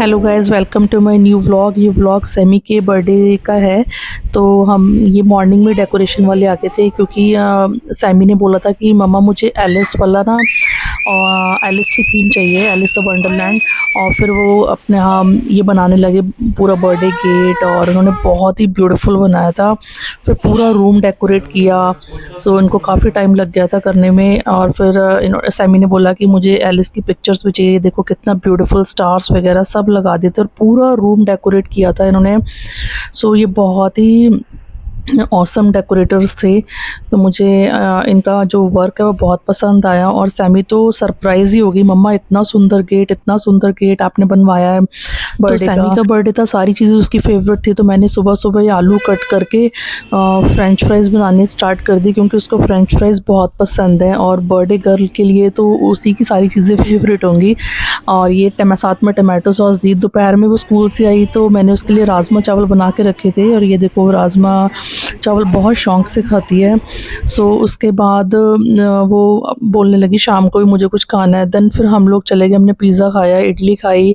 Hello guys, welcome to my new vlog. ये vlog Sammy के birthday का है। तो हम ये मॉर्निंग में डेकोरेशन वाले आ गए थे क्योंकि सैमी ने बोला था कि मम्मा मुझे एलिस वाला ना और एलिस की थीम चाहिए, एलिस द वंडरलैंड। और फिर वो अपने यहाँ ये बनाने लगे पूरा बर्थडे गेट, और उन्होंने बहुत ही ब्यूटीफुल बनाया था। फिर पूरा रूम डेकोरेट किया। सो इनको काफ़ी टाइम लग गया था करने में। और फिर सैमी ने बोला कि मुझे एलिस की पिक्चर्स भी चाहिए, देखो कितना ब्यूटीफुल स्टार्स वगैरह सब लगा दिए थे और पूरा रूम डेकोरेट किया था इन्होंने। सो ये बहुत ही ऑसम डेकोरेटर्स थे। तो मुझे इनका जो वर्क है वो बहुत पसंद आया। और सैमी तो सरप्राइज़ ही हो गई, मम्मा इतना सुंदर गेट, इतना सुंदर गेट आपने बनवाया है बर्थडे का। सैमी का बर्थडे था, सारी चीज़ें उसकी फेवरेट थी। तो मैंने सुबह सुबह ये आलू कट करके फ्रेंच फ्राइज़ बनाने स्टार्ट कर दी क्योंकि उसको फ्रेंच फ्राइज़ बहुत पसंद है। और बर्थडे गर्ल के लिए तो उसी की सारी चीज़ें फेवरेट होंगी। और ये साथ में टमाटो सॉस दी। दोपहर में वो स्कूल से आई तो मैंने उसके लिए राजमा चावल बना के रखे थे, और ये देखो राजमा चावल बहुत शौक़ से खाती है। सो उसके बाद वो बोलने लगी शाम को भी मुझे कुछ खाना है। देन फिर हम लोग चले गए, हमने पिज़्ज़ा खाया, इडली खाई।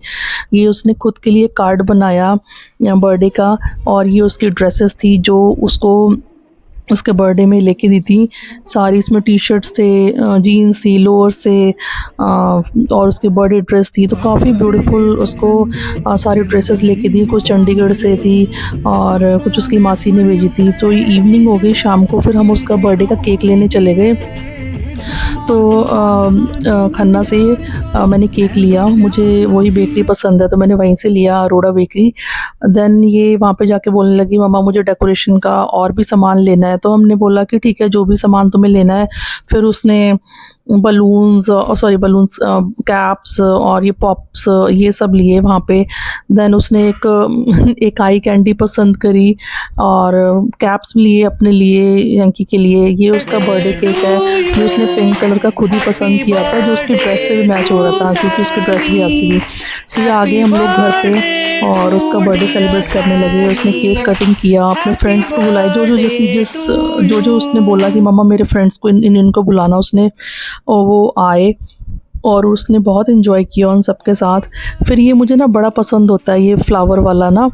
ये उसने खुद के लिए कार्ड बनाया बर्थडे का, और ये उसकी ड्रेसेस थी जो उसको उसके बर्थडे में लेके दी थी सारी। इसमें टी शर्ट्स थे, जीन्स थी, लोअर्स थे, और उसकी बर्थडे ड्रेस थी। तो काफ़ी ब्यूटीफुल उसको सारी ड्रेसेस लेके दी। कुछ चंडीगढ़ से थी और कुछ उसकी मासी ने भेजी थी। तो ये इवनिंग हो गई, शाम को फिर हम उसका बर्थडे का केक लेने चले गए। तो खन्ना से मैंने केक लिया, मुझे वही बेकरी पसंद है तो मैंने वहीं से लिया, अरोड़ा बेकरी। देन ये वहाँ पे जाके बोलने लगी मम्मा मुझे डेकोरेशन का और भी सामान लेना है। तो हमने बोला कि ठीक है जो भी सामान तुम्हें लेना है। फिर उसने बलून्स कैप्स और ये पॉप्स ये सब लिए वहाँ पे। देन उसने एक आई कैंडी पसंद करी और कैप्स लिए अपने लिए, यंकी के लिए। ये उसका बर्थडे केक है, ये उसने पिंक कलर का खुद ही पसंद किया था जो उसकी ड्रेस से भी मैच हो रहा था क्योंकि उसकी ड्रेस भी ऐसी थी। सो ये आ गए हम लोग घर पे और उसका बर्थडे सेलिब्रेट करने लगे। उसने केक कटिंग किया, अपने फ्रेंड्स को बुलाए, जो उसने बोला कि मम्मा मेरे फ्रेंड्स को इनको बुलाना, उसने और वो आए और उसने बहुत इन्जॉय किया उन सबके साथ। फिर ये मुझे ना बड़ा पसंद होता है ये फ्लावर वाला ना,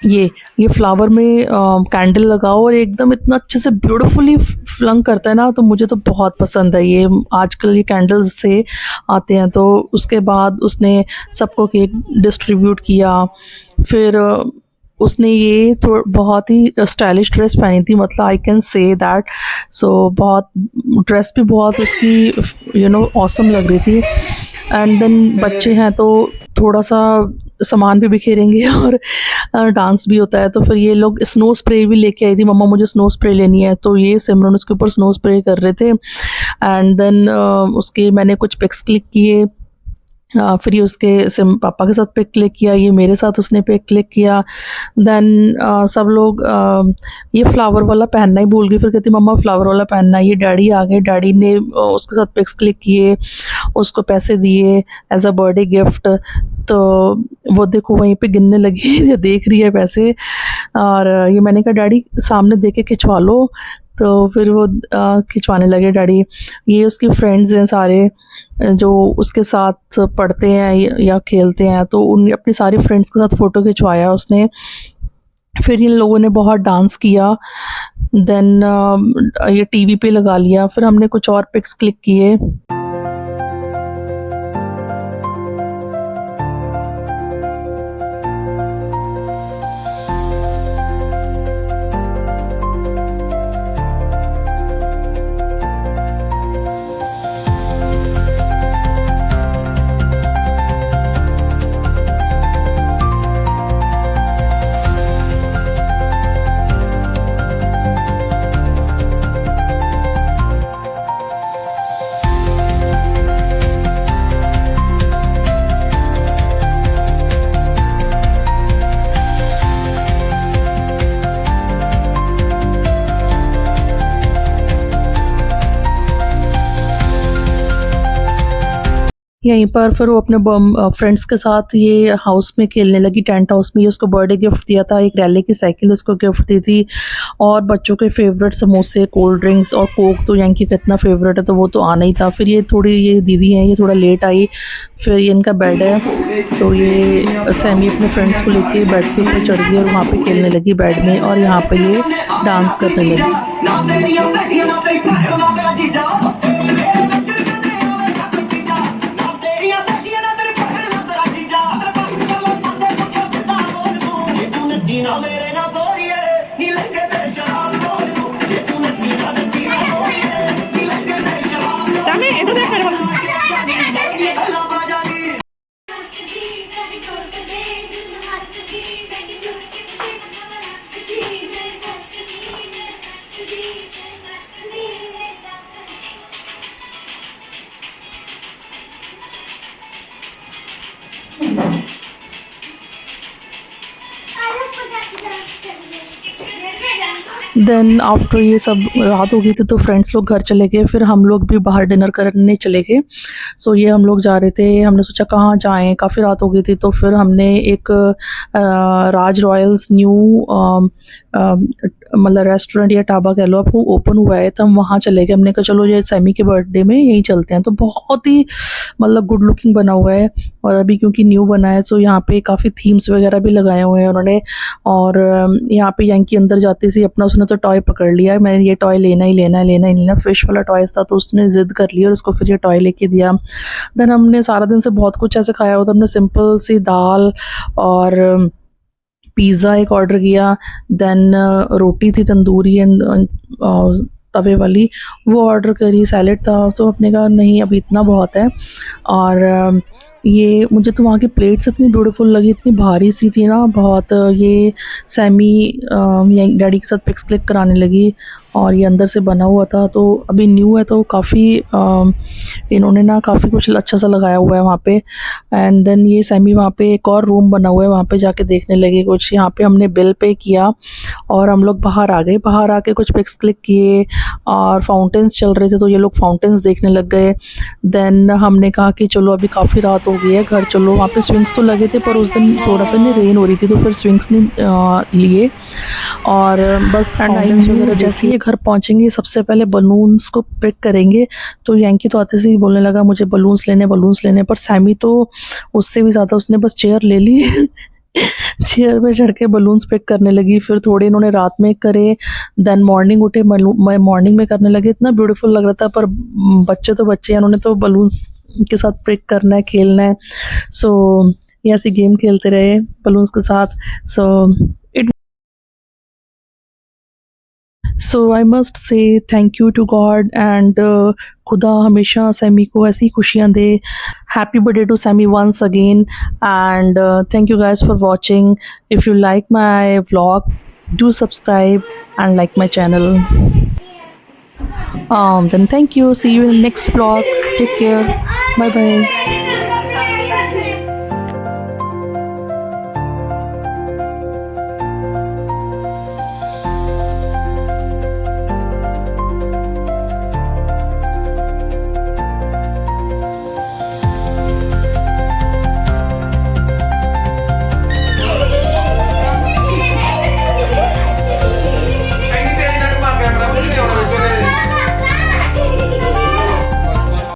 ये फ्लावर में कैंडल लगाओ और एकदम इतना अच्छे से ब्यूटीफुली फ्लंग करता है ना, तो मुझे तो बहुत पसंद है ये। आजकल ये कैंडल्स से आते हैं। तो उसके बाद उसने सबको केक डिस्ट्रीब्यूट किया। फिर उसने ये बहुत ही स्टाइलिश ड्रेस पहनी थी, मतलब आई कैन से दैट। सो बहुत ड्रेस भी बहुत उसकी ऑसम लग रही थी। एंड देन बच्चे हैं तो थोड़ा सा सामान भी बिखेरेंगे और डांस भी होता है। तो फिर ये लोग स्नो स्प्रे भी लेके आई थी, मम्मा मुझे स्नो स्प्रे लेनी है। तो ये सिमरन उसके ऊपर स्नो स्प्रे कर रहे थे। एंड देन उसके मैंने कुछ पिक्स क्लिक किए। फिर ये उसके पापा के साथ पिक क्लिक किया, ये मेरे साथ उसने पिक क्लिक किया। देन सब लोग ये फ्लावर वाला पहनना ही भूल गई। फिर कहती मम्मा फ्लावर वाला पहनना है। ये डैडी आ गए, डैडी ने उसके साथ पिक्स क्लिक किए, उसको पैसे दिए एज अ बर्थडे गिफ्ट। तो वो देखो वहीं पे गिनने लगी देख रही है पैसे। और ये मैंने कहा डैडी सामने देख के खिंचवा लो। तो फिर वो खिंचवाने लगे डैडी। ये उसके फ्रेंड्स हैं सारे जो उसके साथ पढ़ते हैं या खेलते हैं, तो उन अपनी सारी फ्रेंड्स के साथ फ़ोटो खिंचवाया उसने। फिर इन लोगों ने बहुत डांस किया। देन ये टीवी पे लगा लिया। फिर हमने कुछ और पिक्स क्लिक किए। यहीं पर फिर वो अपने फ्रेंड्स के साथ ये हाउस में खेलने लगी, टेंट हाउस में। ये उसको बर्थडे गिफ्ट दिया था, एक रैली की साइकिल उसको गिफ्ट दी थी, और बच्चों के फेवरेट समोसे, कोल्ड ड्रिंक्स और कोक तो यंकी का इतना फेवरेट है तो वो तो आना ही था। फिर ये थोड़ी, ये दीदी हैं, ये थोड़ा लेट आई। फिर ये इनका बेड है, तो ये सैमी अपने फ्रेंड्स को लेके बेड के ऊपर चढ़ गई और वहाँ पे खेलने लगी बेड में, और यहाँ पे ये डांस करने लगी। देन आफ्टर ये सब रात हो गई थी तो फ्रेंड्स लोग घर चले गए, फिर हम लोग भी बाहर डिनर करने चले गए। सो ये हम लोग जा रहे थे, हमने सोचा कहाँ जाएं, काफ़ी रात हो गई थी, तो फिर हमने एक राज रॉयल्स न्यू मतलब रेस्टोरेंट या ढाबा कह लो आपको, ओपन हुआ है, तो हम वहाँ चले गए। हमने कहा चलो ये सैमी के बर्थडे में यहीं चलते हैं। तो बहुत ही मतलब गुड लुकिंग बना हुआ है, और अभी क्योंकि न्यू बना है तो यहाँ पे काफ़ी थीम्स वगैरह भी लगाए हुए हैं उन्होंने। और यहाँ पे यंकी अंदर जाते से अपना उसने तो टॉय पकड़ लिया है, मैंने ये टॉय लेना ही लेना है, लेना ही लेना। फिश वाला टॉय था तो उसने ज़िद कर लिया और उसको फिर ये टॉय लेके दिया। देन हमने सारा दिन से बहुत कुछ ऐसे खाया हुआ था, हमने सिंपल सी दाल और पिज़्ज़ा एक ऑर्डर किया। देन रोटी थी तंदूरी एंड तवे वाली, वो ऑर्डर करी। सैलेड था, तो अपने कहा नहीं अभी इतना बहुत है। और ये मुझे तो वहाँ की प्लेट्स इतनी ब्यूटीफुल लगी, इतनी भारी सी थी ना बहुत। ये सैमी डैडी के साथ पिक्स क्लिक कराने लगी, और ये अंदर से बना हुआ था, तो अभी न्यू है तो काफ़ी इन्होंने ना काफ़ी कुछ अच्छा सा लगाया हुआ है वहाँ पे। एंड देन ये सैमी वहाँ पे एक और रूम बना हुआ है, वहाँ पे जाके देखने लगे कुछ। यहाँ पे हमने बिल पे किया और हम लोग बाहर आ गए। बाहर आके कुछ पिक्स क्लिक किए, और फाउंटेन्स चल रहे थे तो ये लोग फाउंटेन्स देखने लग गए। देन हमने कहा कि चलो अभी काफ़ी रात हो गई है, घर चलो। वहाँ पे स्विंग्स तो लगे थे पर उस दिन थोड़ा सा नहीं रेन हो रही थी, तो फिर स्विंग्स नहीं लिए, और बस फाउंटेन्स वगैरह। जैसे ही घर पहुँचेंगे सबसे पहले बलून्स को पिक करेंगे। तो यंकी तो आते से ही बोलने लगा मुझे बलून्स लेने, पर सैमी तो उससे भी ज़्यादा, उसने बस चेयर ले ली चेयर पे चढ़ के बलून्स पिक करने लगी। फिर थोड़े इन्होंने रात में करे, देन मॉर्निंग उठे, मॉर्निंग में करने लगे। इतना ब्यूटीफुल लग रहा था, पर बच्चे तो बच्चे हैं, उन्होंने तो बलून्स के साथ पिक करना है, खेलना है। सो ये ऐसे गेम खेलते रहे बलून्स के साथ। So I must say thank you to God and खुदा हमेशा सैमी को ऐसी खुशियाँ दे। Happy birthday to Sammy once again, and thank you guys for watching. If you like my vlog, do subscribe and like my channel. Then thank you, see you in the next vlog, take care, bye bye.